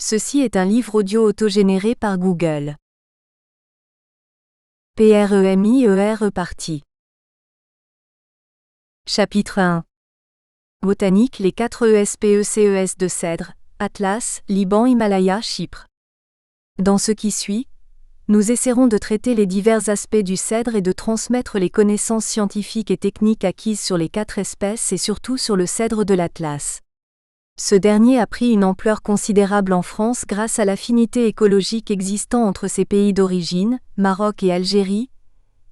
Ceci est un livre audio autogénéré par Google. PREMIERE partie. Chapitre 1. Botanique. Les 4 ESPECES de cèdre, Atlas, Liban, Himalaya, Chypre. Dans ce qui suit, nous essaierons de traiter les divers aspects du cèdre et de transmettre les connaissances scientifiques et techniques acquises sur les 4 espèces et surtout sur le cèdre de l'Atlas. Ce dernier a pris une ampleur considérable en France grâce à l'affinité écologique existant entre ses pays d'origine, Maroc et Algérie,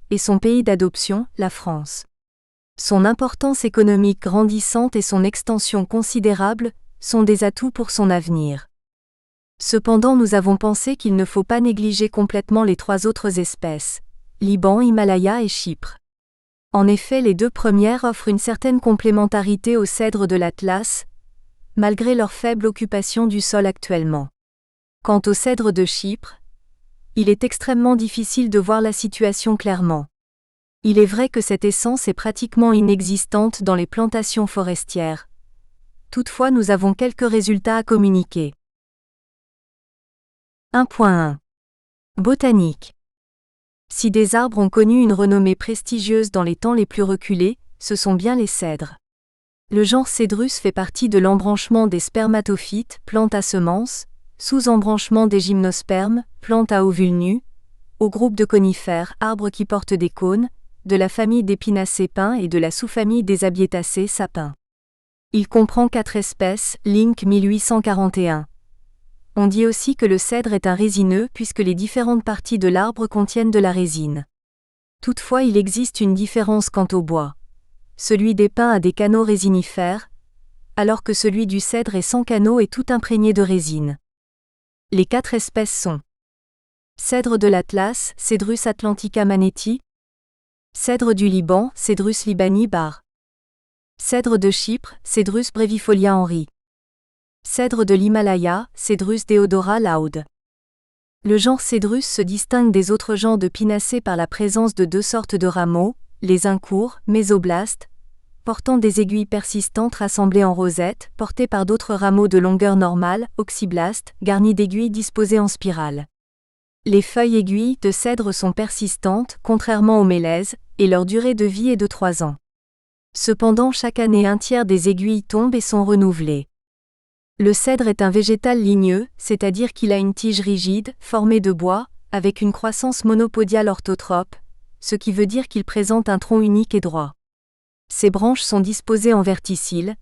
et son pays d'adoption, la France. Son importance économique grandissante et son extension considérable sont des atouts pour son avenir. Cependant, nous avons pensé qu'il ne faut pas négliger complètement les 3 autres espèces, Liban, Himalaya et Chypre. En effet, les 2 premières offrent une certaine complémentarité au cèdre de l'Atlas, malgré leur faible occupation du sol actuellement. Quant au cèdre de Chypre, il est extrêmement difficile de voir la situation clairement. Il est vrai que cette essence est pratiquement inexistante dans les plantations forestières. Toutefois, nous avons quelques résultats à communiquer. 1.1. Botanique. Si des arbres ont connu une renommée prestigieuse dans les temps les plus reculés, ce sont bien les cèdres. Le genre Cedrus fait partie de l'embranchement des spermatophytes, plantes à semences, sous-embranchement des gymnospermes, plantes à ovules nus, au groupe de conifères, arbres qui portent des cônes, de la famille des pinacées pins et de la sous-famille des abiétacées sapins. Il comprend 4 espèces, Link 1841. On dit aussi que le cèdre est un résineux puisque les différentes parties de l'arbre contiennent de la résine. Toutefois, il existe une différence quant au bois. Celui des pins a des canaux résinifères, alors que celui du cèdre est sans canaux et tout imprégné de résine. Les 4 espèces sont cèdre de l'Atlas, Cedrus atlantica maneti, cèdre du Liban, Cedrus libani bar, cèdre de Chypre, Cedrus brevifolia Henry, cèdre de l'Himalaya, Cedrus deodora laude. Le genre Cedrus se distingue des autres genres de pinacées par la présence de 2 sortes de rameaux, les uns courts, mésoblastes, portant des aiguilles persistantes rassemblées en rosettes, portées par d'autres rameaux de longueur normale, oxyblastes, garnis d'aiguilles disposées en spirale. Les feuilles aiguilles de cèdre sont persistantes, contrairement aux mélèzes, et leur durée de vie est de 3 ans. Cependant, chaque année un tiers des aiguilles tombent et sont renouvelées. Le cèdre est un végétal ligneux, c'est-à-dire qu'il a une tige rigide, formée de bois, avec une croissance monopodiale orthotrope, ce qui veut dire qu'il présente un tronc unique et droit. Ses branches sont disposées en verticille.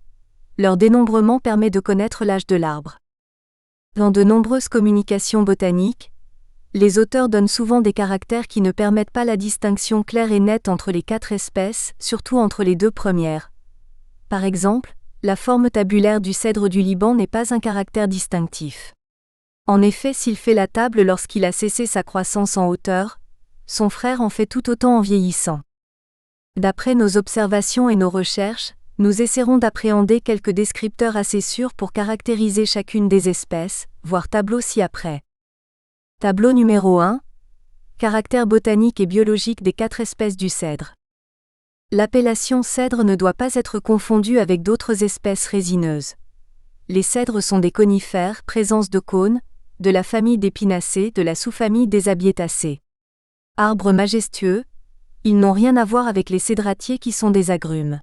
Leur dénombrement permet de connaître l'âge de l'arbre. Dans de nombreuses communications botaniques, les auteurs donnent souvent des caractères qui ne permettent pas la distinction claire et nette entre les 4 espèces, surtout entre les 2 premières. Par exemple, la forme tabulaire du cèdre du Liban n'est pas un caractère distinctif. En effet, s'il fait la table lorsqu'il a cessé sa croissance en hauteur, son frère en fait tout autant en vieillissant. D'après nos observations et nos recherches, nous essaierons d'appréhender quelques descripteurs assez sûrs pour caractériser chacune des espèces, voir tableau ci-après. Tableau numéro 1. Caractères botaniques et biologiques des 4 espèces du cèdre. L'appellation cèdre ne doit pas être confondue avec d'autres espèces résineuses. Les cèdres sont des conifères, présence de cônes, de la famille des pinacées, de la sous-famille des abiétacées. Arbres majestueux, ils n'ont rien à voir avec les cédratiers qui sont des agrumes.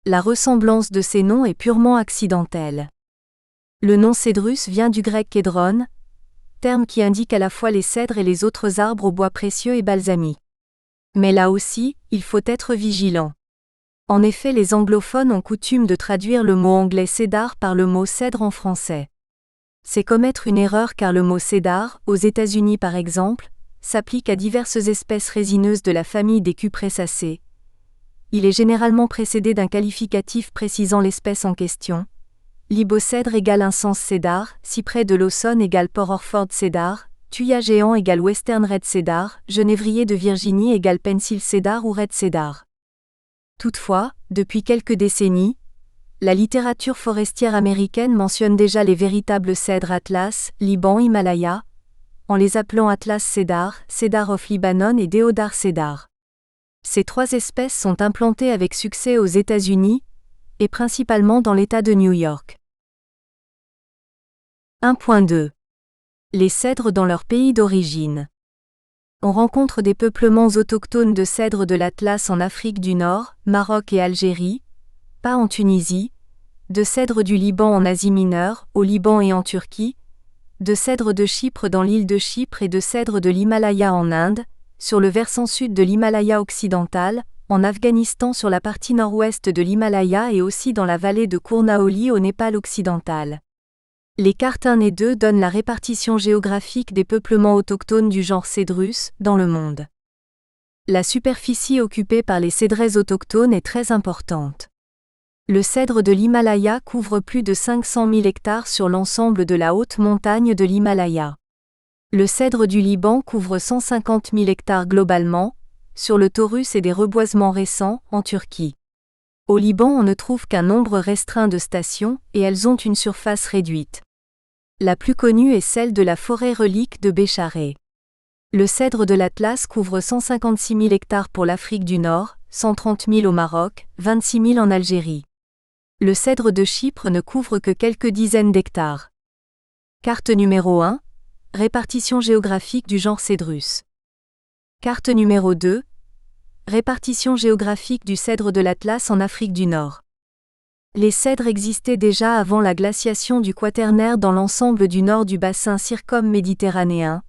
La ressemblance de ces noms est purement accidentelle. Le nom cédrus vient du grec kédron, terme qui indique à la fois les cèdres et les autres arbres aux bois précieux et balsamiques. Mais là aussi, il faut être vigilant. En effet, les anglophones ont coutume de traduire le mot anglais cédar par le mot cèdre en français. C'est commettre une erreur car le mot cédar, aux États-Unis par exemple, s'applique à diverses espèces résineuses de la famille des Cupressacées. Il est généralement précédé d'un qualificatif précisant l'espèce en question. Libocèdre égale incense cédar, cyprès de l'Aussonne égale Port-Orford cédar, Thuya géant égale Western red cédar, genévrier de Virginie égale Pencil cédar ou red cédar. Toutefois, depuis quelques décennies, la littérature forestière américaine mentionne déjà les véritables cèdres Atlas, Liban, Himalaya, en les appelant Atlas cédar, Cedar of Lebanon et Deodar cédar. Ces 3 espèces sont implantées avec succès aux États-Unis, et principalement dans l'État de New York. 1.2. Les cèdres dans leur pays d'origine. On rencontre des peuplements autochtones de cèdres de l'Atlas en Afrique du Nord, Maroc et Algérie, pas en Tunisie, de cèdres du Liban en Asie mineure, au Liban et en Turquie, de cèdres de Chypre dans l'île de Chypre et de cèdres de l'Himalaya en Inde, sur le versant sud de l'Himalaya occidental, en Afghanistan sur la partie nord-ouest de l'Himalaya et aussi dans la vallée de Kournaoli au Népal occidental. Les cartes 1 et 2 donnent la répartition géographique des peuplements autochtones du genre Cédrus dans le monde. La superficie occupée par les cédrés autochtones est très importante. Le cèdre de l'Himalaya couvre plus de 500 000 hectares sur l'ensemble de la haute montagne de l'Himalaya. Le cèdre du Liban couvre 150 000 hectares globalement, sur le Taurus et des reboisements récents, en Turquie. Au Liban on ne trouve qu'un nombre restreint de stations, et elles ont une surface réduite. La plus connue est celle de la forêt relique de Bécharès. Le cèdre de l'Atlas couvre 156 000 hectares pour l'Afrique du Nord, 130 000 au Maroc, 26 000 en Algérie. Le cèdre de Chypre ne couvre que quelques dizaines d'hectares. Carte numéro 1. Répartition géographique du genre Cédrus. Carte numéro 2. Répartition géographique du cèdre de l'Atlas en Afrique du Nord. Les cèdres existaient déjà avant la glaciation du Quaternaire dans l'ensemble du nord du bassin circum-méditerranéen,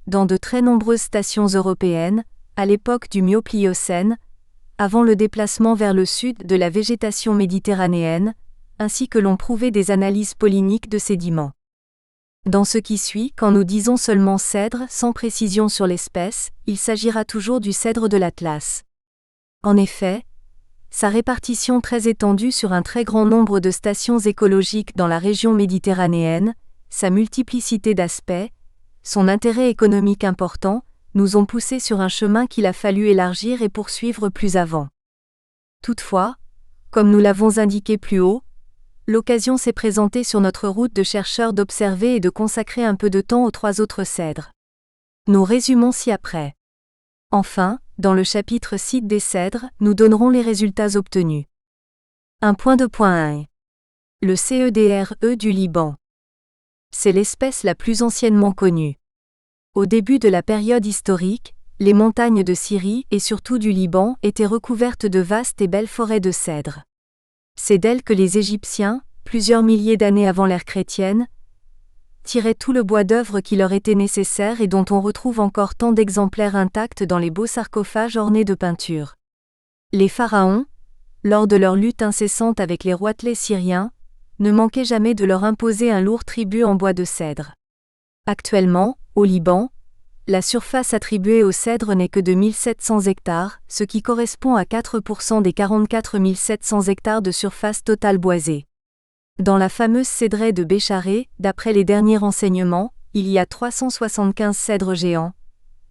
dans de très nombreuses stations européennes, à l'époque du Miopliocène, avant le déplacement vers le sud de la végétation méditerranéenne, ainsi que l'ont prouvé des analyses polliniques de sédiments. Dans ce qui suit, quand nous disons seulement cèdre sans précision sur l'espèce, il s'agira toujours du cèdre de l'Atlas. En effet, sa répartition très étendue sur un très grand nombre de stations écologiques dans la région méditerranéenne, sa multiplicité d'aspects, son intérêt économique important, nous ont poussés sur un chemin qu'il a fallu élargir et poursuivre plus avant. Toutefois, comme nous l'avons indiqué plus haut, l'occasion s'est présentée sur notre route de chercheurs d'observer et de consacrer un peu de temps aux 3 autres cèdres. Nous résumons ci-après. Enfin, dans le chapitre Site des cèdres, nous donnerons les résultats obtenus. 1.2.1. Le CEDRE du Liban. C'est l'espèce la plus anciennement connue. Au début de la période historique, les montagnes de Syrie et surtout du Liban étaient recouvertes de vastes et belles forêts de cèdres. C'est d'elles que les Égyptiens, plusieurs milliers d'années avant l'ère chrétienne, tiraient tout le bois d'œuvre qui leur était nécessaire et dont on retrouve encore tant d'exemplaires intacts dans les beaux sarcophages ornés de peintures. Les pharaons, lors de leur lutte incessante avec les roitelets syriens, ne manquaient jamais de leur imposer un lourd tribut en bois de cèdre. Actuellement, au Liban, la surface attribuée au cèdre n'est que de 1700 hectares, ce qui correspond à 4% des 44 700 hectares de surface totale boisée. Dans la fameuse cédraie de Bécharès, d'après les derniers renseignements, il y a 375 cèdres géants,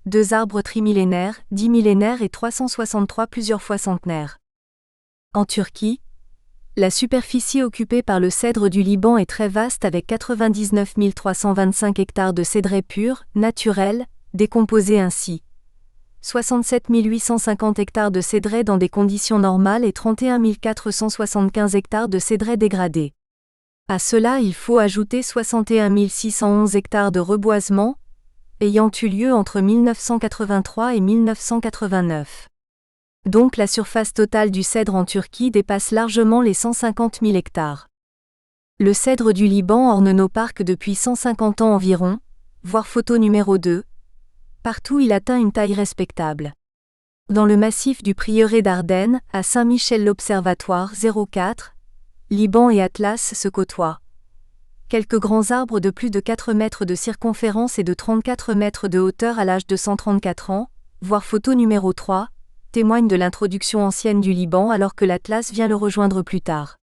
2 arbres trimillénaires, 10 millénaires et 363 plusieurs fois centenaires. En Turquie, la superficie occupée par le cèdre du Liban est très vaste avec 99 325 hectares de cédrés purs, naturels, décomposés ainsi. 67 850 hectares de cédrés dans des conditions normales et 31 475 hectares de cédrés dégradés. À cela il faut ajouter 61 611 hectares de reboisement, ayant eu lieu entre 1983 et 1989. Donc la surface totale du cèdre en Turquie dépasse largement les 150 000 hectares. Le cèdre du Liban orne nos parcs depuis 150 ans environ, voir photo numéro 2. Partout il atteint une taille respectable. Dans le massif du Prieuré d'Ardennes, à Saint-Michel l'Observatoire 04, Liban et Atlas se côtoient. Quelques grands arbres de plus de 4 mètres de circonférence et de 34 mètres de hauteur à l'âge de 134 ans, voir photo numéro 3, témoignent de l'introduction ancienne du Liban alors que l'Atlas vient le rejoindre plus tard.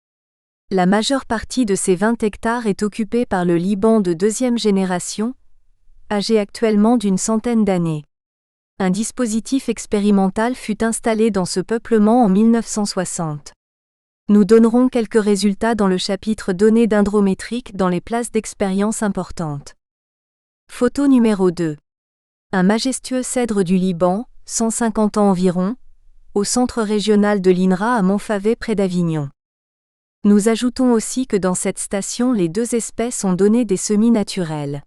La majeure partie de ces 20 hectares est occupée par le Liban de 2e génération, âgé actuellement d'une centaine d'années. Un dispositif expérimental fut installé dans ce peuplement en 1960. Nous donnerons quelques résultats dans le chapitre Données dendrométriques dans les places d'expérience importantes. Photo numéro 2. Un majestueux cèdre du Liban, 150 ans environ, au centre régional de l'INRA à Montfavet près d'Avignon. Nous ajoutons aussi que dans cette station les deux espèces ont donné des semis naturels.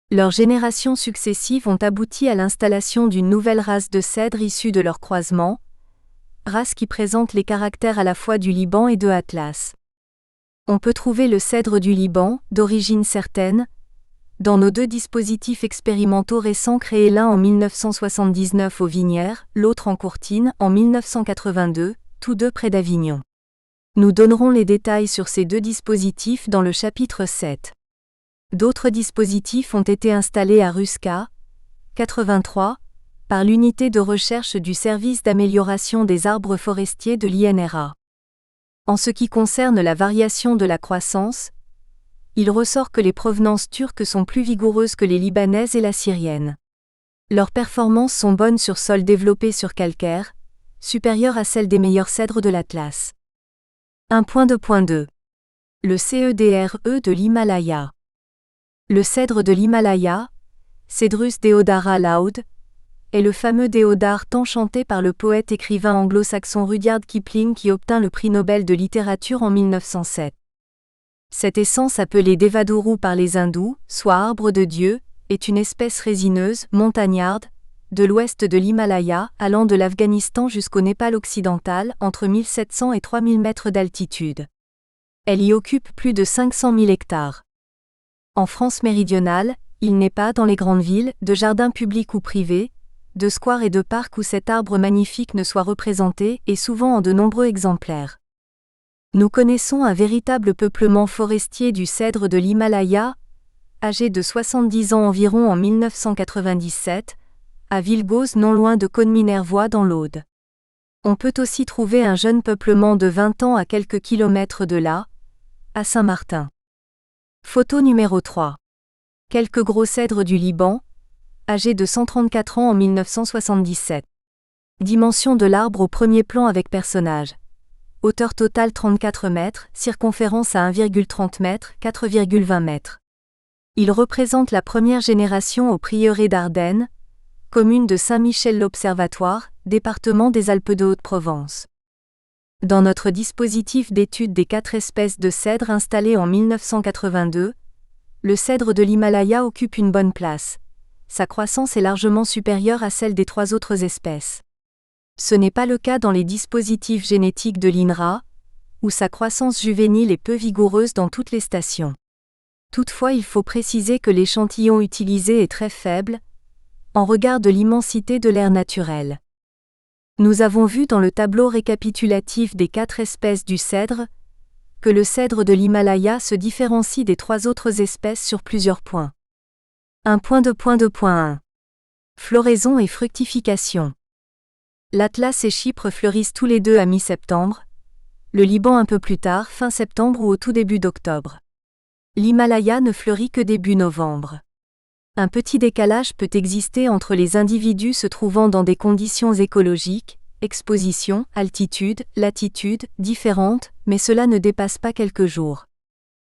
Leurs générations successives ont abouti à l'installation d'une nouvelle race de cèdres issue de leur croisement, race qui présente les caractères à la fois du Liban et de Atlas. On peut trouver le cèdre du Liban, d'origine certaine, dans nos deux dispositifs expérimentaux récents créés l'un en 1979 aux Vignières, l'autre en Courtine en 1982, tous deux près d'Avignon. Nous donnerons les détails sur ces deux dispositifs dans le chapitre 7. D'autres dispositifs ont été installés à Rusca, 83, par l'unité de recherche du service d'amélioration des arbres forestiers de l'INRA. En ce qui concerne la variation de la croissance, il ressort que les provenances turques sont plus vigoureuses que les libanaises et la syrienne. Leurs performances sont bonnes sur sol développé sur calcaire, supérieures à celles des meilleurs cèdres de l'Atlas. 1.2.2. Le CEDRE de l'Himalaya. Le cèdre de l'Himalaya, Cedrus deodara laud, est le fameux déodare tant chanté par le poète-écrivain anglo-saxon Rudyard Kipling qui obtint le prix Nobel de littérature en 1907. Cette essence appelée Devaduru par les hindous, soit arbre de Dieu, est une espèce résineuse, montagnarde, de l'ouest de l'Himalaya, allant de l'Afghanistan jusqu'au Népal occidental, entre 1700 et 3000 mètres d'altitude. Elle y occupe plus de 500 000 hectares. En France méridionale, il n'est pas, dans les grandes villes, de jardins publics ou privés, de squares et de parcs où cet arbre magnifique ne soit représenté, et souvent en de nombreux exemplaires. Nous connaissons un véritable peuplement forestier du cèdre de l'Himalaya, âgé de 70 ans environ en 1997, à Vilgoz non loin de Caunes-Minervois dans l'Aude. On peut aussi trouver un jeune peuplement de 20 ans à quelques kilomètres de là, à Saint-Martin. Photo numéro 3. Quelques gros cèdres du Liban, âgés de 134 ans en 1977. Dimension de l'arbre au premier plan avec personnage. Hauteur totale 34 mètres, circonférence à 1,30 m, 4,20 m. Il représente la première génération au prieuré d'Ardennes, commune de Saint-Michel-l'Observatoire, département des Alpes de Haute-Provence. Dans notre dispositif d'étude des 4 espèces de cèdres installées en 1982, le cèdre de l'Himalaya occupe une bonne place. Sa croissance est largement supérieure à celle des 3 autres espèces. Ce n'est pas le cas dans les dispositifs génétiques de l'INRA, où sa croissance juvénile est peu vigoureuse dans toutes les stations. Toutefois, il faut préciser que l'échantillon utilisé est très faible, en regard de l'immensité de l'air naturel. Nous avons vu dans le tableau récapitulatif des 4 espèces du cèdre, que le cèdre de l'Himalaya se différencie des 3 autres espèces sur plusieurs points. 1.2.2.1. Floraison et fructification. L'Atlas et Chypre fleurissent tous les deux à mi-septembre, le Liban un peu plus tard, fin septembre ou au tout début d'octobre. L'Himalaya ne fleurit que début novembre. Un petit décalage peut exister entre les individus se trouvant dans des conditions écologiques, exposition, altitude, latitude, différentes, mais cela ne dépasse pas quelques jours.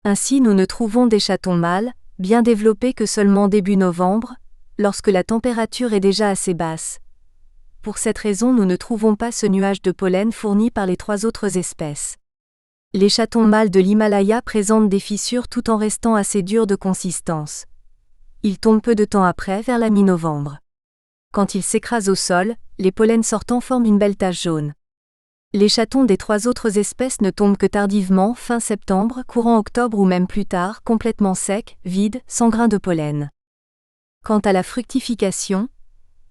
Ainsi nous ne trouvons des chatons mâles, bien développés que seulement début novembre, lorsque la température est déjà assez basse. Pour cette raison nous ne trouvons pas ce nuage de pollen fourni par les 3 autres espèces. Les chatons mâles de l'Himalaya présentent des fissures tout en restant assez durs de consistance. Ils tombent peu de temps après, vers la mi-novembre. Quand ils s'écrasent au sol, les pollens sortants forment une belle tache jaune. Les chatons des 3 autres espèces ne tombent que tardivement, fin septembre, courant octobre ou même plus tard, complètement secs, vides, sans grains de pollen. Quant à la fructification,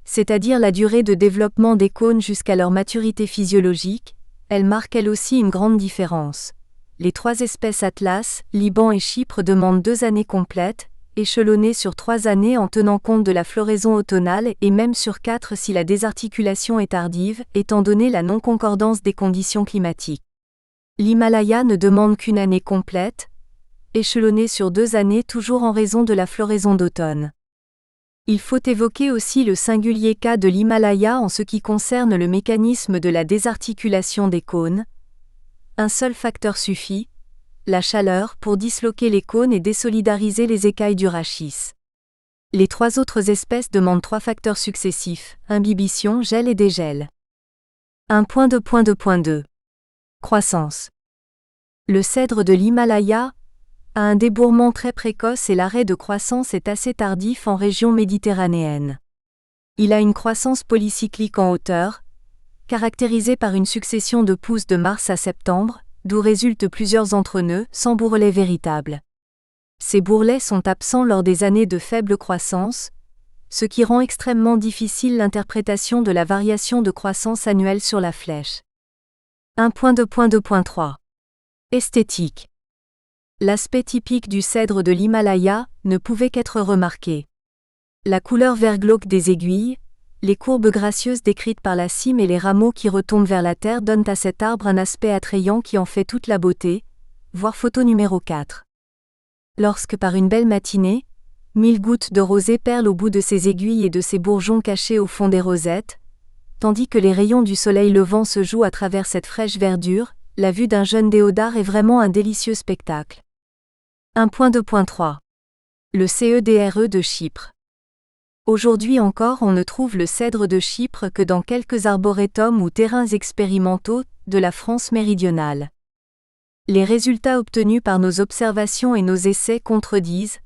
c'est-à-dire la durée de développement des cônes jusqu'à leur maturité physiologique, elle marque elle aussi une grande différence. Les 3 espèces Atlas, Liban et Chypre demandent 2 années complètes, échelonnées sur 3 années en tenant compte de la floraison automnale et même sur 4 si la désarticulation est tardive, étant donné la non-concordance des conditions climatiques. L'Himalaya ne demande qu'une année complète, échelonnée sur 2 années toujours en raison de la floraison d'automne. Il faut évoquer aussi le singulier cas de l'Himalaya en ce qui concerne le mécanisme de la désarticulation des cônes. Un seul facteur suffit, la chaleur, pour disloquer les cônes et désolidariser les écailles du rachis. Les 3 autres espèces demandent 3 facteurs successifs, imbibition, gel et dégel. 1.2.2.2. Croissance. Le cèdre de l'Himalaya a un débourrement très précoce et l'arrêt de croissance est assez tardif en région méditerranéenne. Il a une croissance polycyclique en hauteur, caractérisée par une succession de pousses de mars à septembre, d'où résultent plusieurs entrenœuds sans bourrelet véritable. Ces bourrelets sont absents lors des années de faible croissance, ce qui rend extrêmement difficile l'interprétation de la variation de croissance annuelle sur la flèche. 1.2.2.3 Esthétique. L'aspect typique du cèdre de l'Himalaya ne pouvait qu'être remarqué. La couleur vert glauque des aiguilles, les courbes gracieuses décrites par la cime et les rameaux qui retombent vers la terre donnent à cet arbre un aspect attrayant qui en fait toute la beauté, voir photo numéro 4. Lorsque par une belle matinée, 1000 gouttes de rosée perlent au bout de ses aiguilles et de ses bourgeons cachés au fond des rosettes, tandis que les rayons du soleil levant se jouent à travers cette fraîche verdure, la vue d'un jeune déodare est vraiment un délicieux spectacle. 1.2.3 Le CEDRE de Chypre. Aujourd'hui encore on ne trouve le cèdre de Chypre que dans quelques arboretums ou terrains expérimentaux de la France méridionale. Les résultats obtenus par nos observations et nos essais contredisent,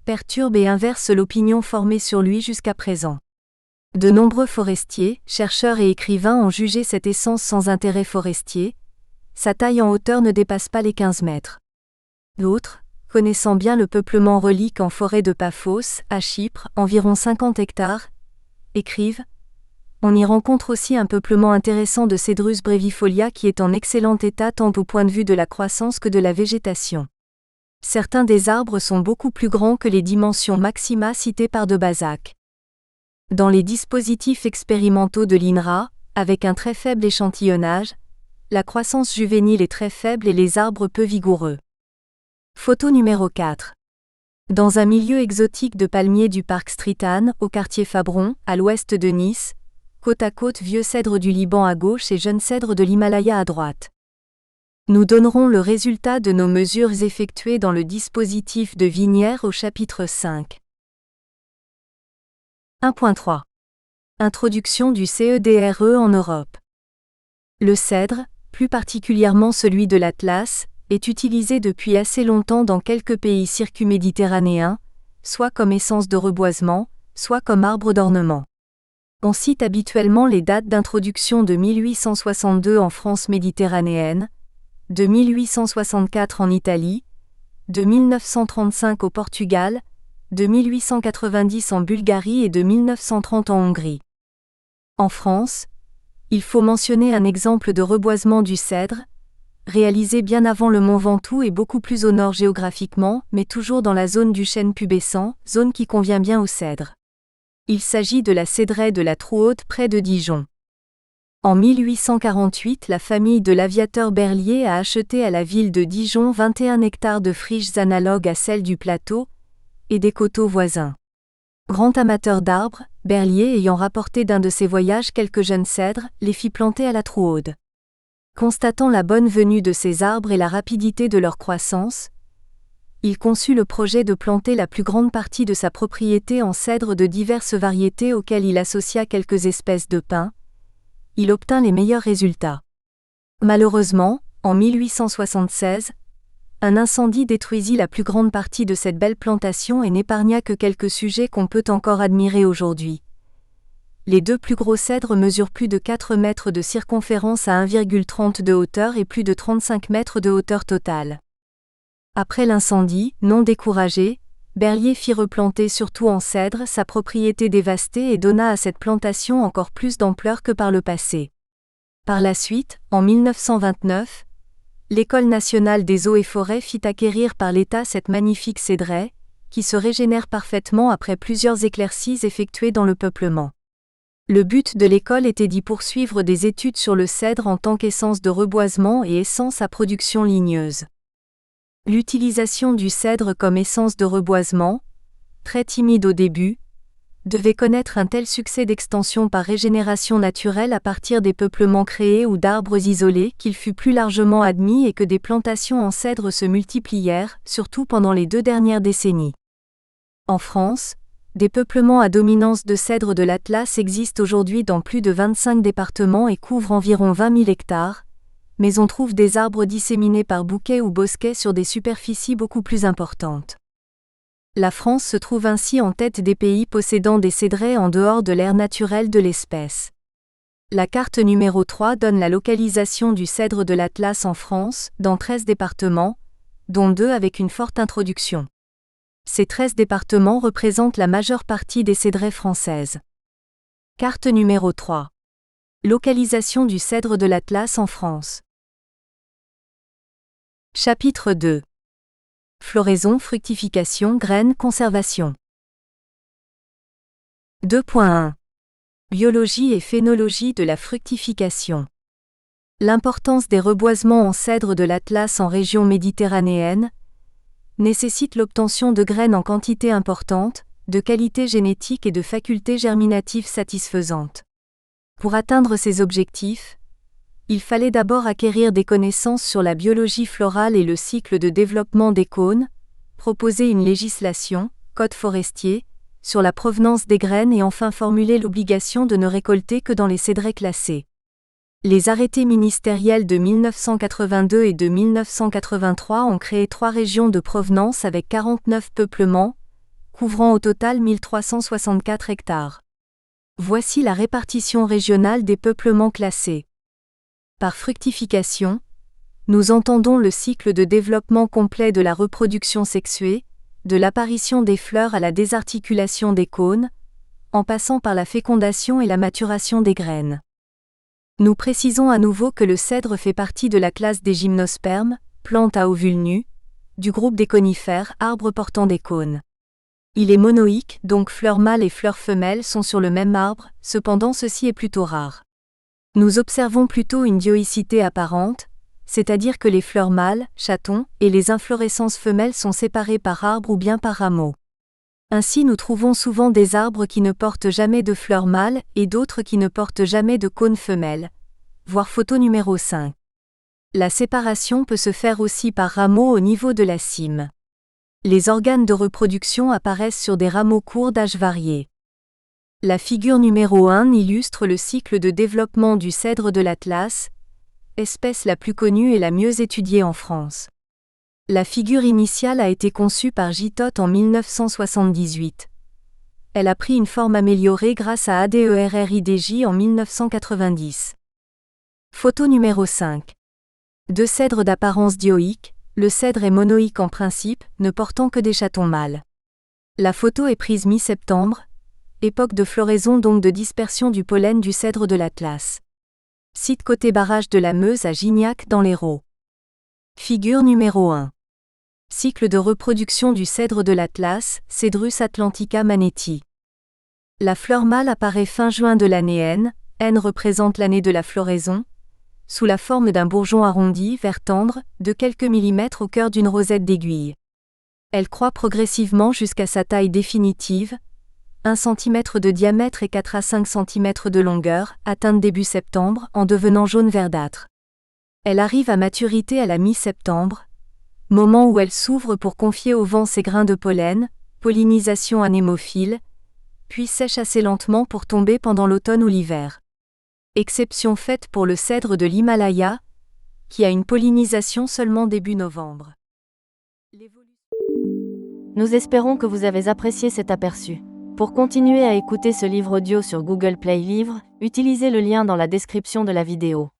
perturbent et inversent l'opinion formée sur lui jusqu'à présent. De nombreux forestiers, chercheurs et écrivains ont jugé cette essence sans intérêt forestier, sa taille en hauteur ne dépasse pas les 15 mètres. D'autres, connaissant bien le peuplement relique en forêt de Paphos, à Chypre, environ 50 hectares, écrivent « On y rencontre aussi un peuplement intéressant de Cedrus brevifolia qui est en excellent état tant au point de vue de la croissance que de la végétation. Certains des arbres sont beaucoup plus grands que les dimensions maxima citées par de Bazac. Dans les dispositifs expérimentaux de l'INRA, avec un très faible échantillonnage, la croissance juvénile est très faible et les arbres peu vigoureux. » Photo numéro 4. Dans un milieu exotique de palmiers du parc Stritane, au quartier Fabron, à l'ouest de Nice, côte à côte vieux cèdre du Liban à gauche et jeune cèdre de l'Himalaya à droite. Nous donnerons le résultat de nos mesures effectuées dans le dispositif de Vinière au chapitre 5. 1.3. Introduction du CEDRE en Europe. Le cèdre, plus particulièrement celui de l'Atlas, est utilisé depuis assez longtemps dans quelques pays circumméditerranéens, soit comme essence de reboisement, soit comme arbre d'ornement. On cite habituellement les dates d'introduction de 1862 en France méditerranéenne, de 1864 en Italie, de 1935 au Portugal, de 1890 en Bulgarie et de 1930 en Hongrie. En France, il faut mentionner un exemple de reboisement du cèdre, réalisé bien avant le mont Ventoux et beaucoup plus au nord géographiquement, mais toujours dans la zone du chêne pubescent, zone qui convient bien au cèdre. Il s'agit de la cédraie de la Trouhaute près de Dijon. En 1848, la famille de l'aviateur Berlier a acheté à la ville de Dijon 21 hectares de friches analogues à celles du plateau et des coteaux voisins. Grand amateur d'arbres, Berlier ayant rapporté d'un de ses voyages quelques jeunes cèdres, les fit planter à la Trouhaute. Constatant la bonne venue de ces arbres et la rapidité de leur croissance, il conçut le projet de planter la plus grande partie de sa propriété en cèdres de diverses variétés auxquelles il associa quelques espèces de pins. Il obtint les meilleurs résultats. Malheureusement, en 1876, un incendie détruisit la plus grande partie de cette belle plantation et n'épargna que quelques sujets qu'on peut encore admirer aujourd'hui. Les deux plus gros cèdres mesurent plus de 4 mètres de circonférence à 1,30 de hauteur et plus de 35 mètres de hauteur totale. Après l'incendie, non découragé, Berlier fit replanter surtout en cèdre sa propriété dévastée et donna à cette plantation encore plus d'ampleur que par le passé. Par la suite, en 1929, l'École nationale des eaux et forêts fit acquérir par l'État cette magnifique cédraie, qui se régénère parfaitement après plusieurs éclaircies effectuées dans le peuplement. Le but de l'école était d'y poursuivre des études sur le cèdre en tant qu'essence de reboisement et essence à production ligneuse. L'utilisation du cèdre comme essence de reboisement, très timide au début, devait connaître un tel succès d'extension par régénération naturelle à partir des peuplements créés ou d'arbres isolés qu'il fut plus largement admis et que des plantations en cèdre se multiplièrent, surtout pendant les 2 dernières décennies. En France, des peuplements à dominance de cèdre de l'Atlas existent aujourd'hui dans plus de 25 départements et couvrent environ 20 000 hectares, mais on trouve des arbres disséminés par bouquets ou bosquets sur des superficies beaucoup plus importantes. La France se trouve ainsi en tête des pays possédant des cédrets en dehors de l'aire naturelle de l'espèce. La carte numéro 3 donne la localisation du cèdre de l'Atlas en France, dans 13 départements, dont 2 avec une forte introduction. Ces 13 départements représentent la majeure partie des cédrets françaises. Carte numéro 3. Localisation du cèdre de l'Atlas en France. Chapitre 2. Floraison, fructification, graines, conservation. 2.1. Biologie et phénologie de la fructification. L'importance des reboisements en cèdre de l'Atlas en région méditerranéenne nécessite l'obtention de graines en quantité importante, de qualité génétique et de facultés germinatives satisfaisantes. Pour atteindre ces objectifs, il fallait d'abord acquérir des connaissances sur la biologie florale et le cycle de développement des cônes, proposer une législation, code forestier, sur la provenance des graines et enfin formuler l'obligation de ne récolter que dans les cédrets classés. Les arrêtés ministériels de 1982 et de 1983 ont créé 3 régions de provenance avec 49 peuplements, couvrant au total 1364 hectares. Voici la répartition régionale des peuplements classés. Par fructification, nous entendons le cycle de développement complet de la reproduction sexuée, de l'apparition des fleurs à la désarticulation des cônes, en passant par la fécondation et la maturation des graines. Nous précisons à nouveau que le cèdre fait partie de la classe des gymnospermes, plantes à ovules nus, du groupe des conifères, arbres portant des cônes. Il est monoïque, donc fleurs mâles et fleurs femelles sont sur le même arbre, cependant ceci est plutôt rare. Nous observons plutôt une dioïcité apparente, c'est-à-dire que les fleurs mâles, chatons, et les inflorescences femelles sont séparées par arbre ou bien par rameaux. Ainsi nous trouvons souvent des arbres qui ne portent jamais de fleurs mâles et d'autres qui ne portent jamais de cônes femelles. Voir photo numéro 5. La séparation peut se faire aussi par rameaux au niveau de la cime. Les organes de reproduction apparaissent sur des rameaux courts d'âge varié. La figure numéro 1 illustre le cycle de développement du cèdre de l'Atlas, espèce la plus connue et la mieux étudiée en France. La figure initiale a été conçue par Gitotte en 1978. Elle a pris une forme améliorée grâce à ADERRIDJ en 1990. Photo numéro 5. 2 cèdres d'apparence dioïque, le cèdre est monoïque en principe, ne portant que des chatons mâles. La photo est prise mi-septembre, époque de floraison donc de dispersion du pollen du cèdre de l'Atlas. Site côté barrage de la Meuse à Gignac dans l'Hérault. Figure numéro 1. Cycle de reproduction du cèdre de l'Atlas, Cedrus atlantica maneti. La fleur mâle apparaît fin juin de l'année N, N représente l'année de la floraison, sous la forme d'un bourgeon arrondi, vert tendre, de quelques millimètres au cœur d'une rosette d'aiguille. Elle croît progressivement jusqu'à sa taille définitive, 1 cm de diamètre et 4 à 5 cm de longueur, atteinte début septembre, en devenant jaune verdâtre. Elle arrive à maturité à la mi-septembre, moment où elle s'ouvre pour confier au vent ses grains de pollen, pollinisation anémophile, puis sèche assez lentement pour tomber pendant l'automne ou l'hiver. Exception faite pour le cèdre de l'Himalaya, qui a une pollinisation seulement début novembre. Nous espérons que vous avez apprécié cet aperçu. Pour continuer à écouter ce livre audio sur Google Play Livres, utilisez le lien dans la description de la vidéo.